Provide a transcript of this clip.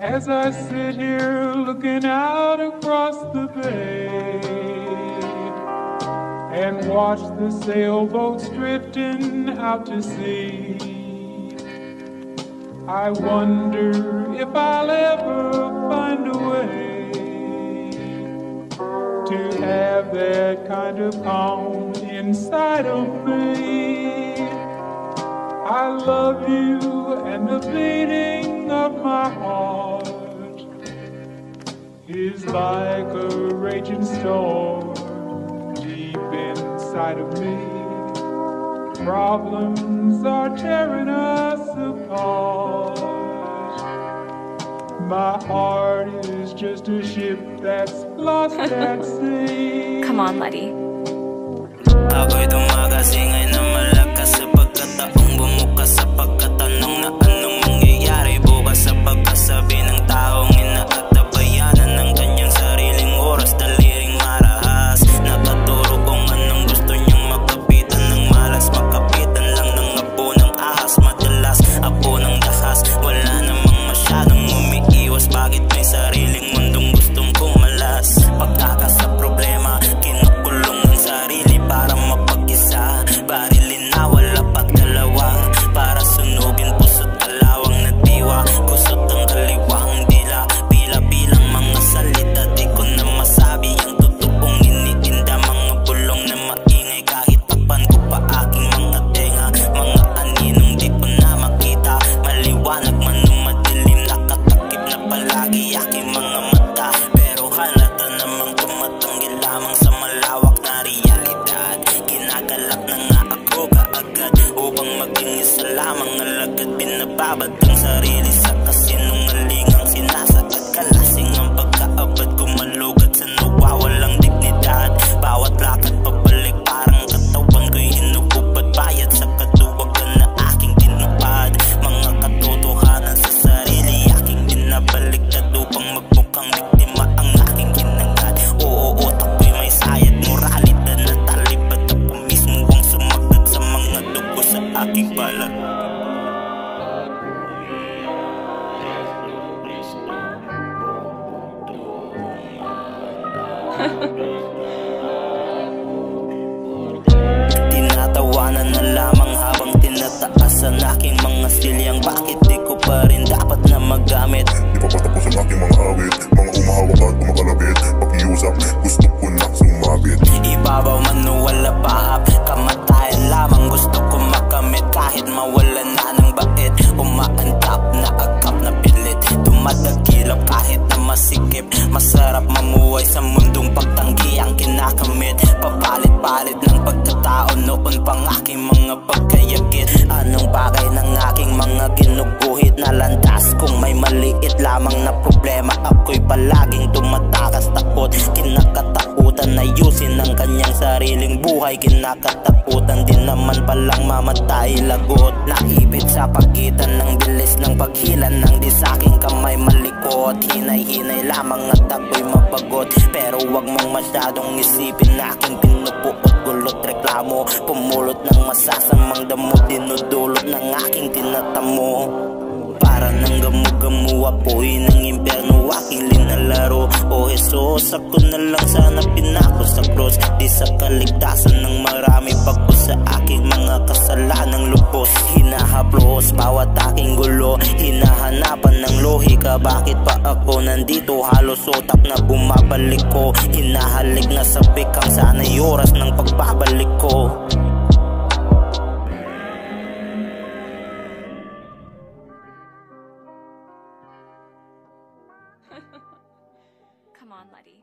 As I sit here looking out across the bay and watch the sailboats drifting out to sea, I wonder if I'll ever find a way to have that kind of calm inside of me. I love you, and the beating of my heart is like a raging storm deep inside of me. Problems are tearing us apart. My heart is just a ship that's lost at sea. Come on, Letty. Ako'y tumagasingay na malakas sa pagkataong bumukas sa pagkatanong na anong mangyayari bukas sa pagkasabi ng taong inaatabayanan ng kanyang sariling oras, daliring marahas. Nakaturo kung anong gusto niyang makapitan ng malas, makapitan lang ng apo ng ahas, madalas apo ng dahas. Wala namang masyadong umiiwas, bakit may sariling mundong gustong kumalas? Pagkaka sa problema, kinukulong ang sarili para mapag-isa. Barilin na wala pagdalawa, para sunugin puso't kalawang na diwa. Kusot ang kaliwang dila, pila-pilang mga salita, di ko na masabi ang totoong iniinda. Mga bulong na maingay kahit takpan ko pa aking mga tenga. Mga aninong di ko na makita, maliwanag man o madilim, nakatakip na palagi aking mga mata. Pero halata namang tumatanggil lamang sa malawak na realidad. Ginagalak na nga ako kaagad upang maging isa lamang alagad. Binababad ang sarili sa kasinungalingang sinasagad. Kalasing ang pagkaabad ko, malugad sa nawawalang dignidad. Bawat lakad pabalik parang katawan ko'y hinububad. Bayad sa katuwagan na aking tinupad. Mga katotohanan sa sarili aking binabaliktad upang magmukhang biktima ang aking ginagad. Oo, utak ko'y may sayad, moralidad na talipad. Ako mismo ang sumagat sa mga dugo sa aking balat. Tinatawanan na lamang habang tinataas ang aking mga silyang. Bakit di ko pa rin dapat na magamit? Di pa patapos ang aking mga awit, mga umahawak at umakalapit. Pakiusap, gusto ko na sumabit. Ibabaw man o wala paap, kamatayan lamang gusto ko makamit. Kahit mawalan na ng bait, umaantap na agap na pilit. Dumadagilap kahit na masikip, masarap mamuhay sa mundong pagtanggi ang kinakamit. Papalit-palit ng pagkatao noon pang aking mga pagkayakit. Anong bagay ng aking mga ginuguhit na landas? Kung may maliit lamang na problema, ako'y palaging tumatakas takot. Kinakatakutan na ayusin ang kanyang sariling buhay. Kinakatakutan din naman palang mamatay lagot. Naipit sa pagitan ng bilis ng paghilan ng di saking kamay malikot. Hinay-hinay lamang at ako'y mabagot. Pero wag mong masyadong isipin na aking pinupuot. Gulot reklamo, pumulot ng masasamang damo, dinudulot ng aking tinatamo. Para nang gamu-gamu, apoy ng impyerno aking linalaro. O Jesus, ako na lang sana pinako sa cross. Di sa kaligtasan ng marami pagpo sa aking mga kasalanang lubos. Hinahaplos bawat aking gulo, hinahanapan ng lohika. Bakit pa ako nandito? Halos utak na bumabalik ko. Hinahalik na sa bikang, sana'y oras ng pagbabalik ko. Come on, Letty.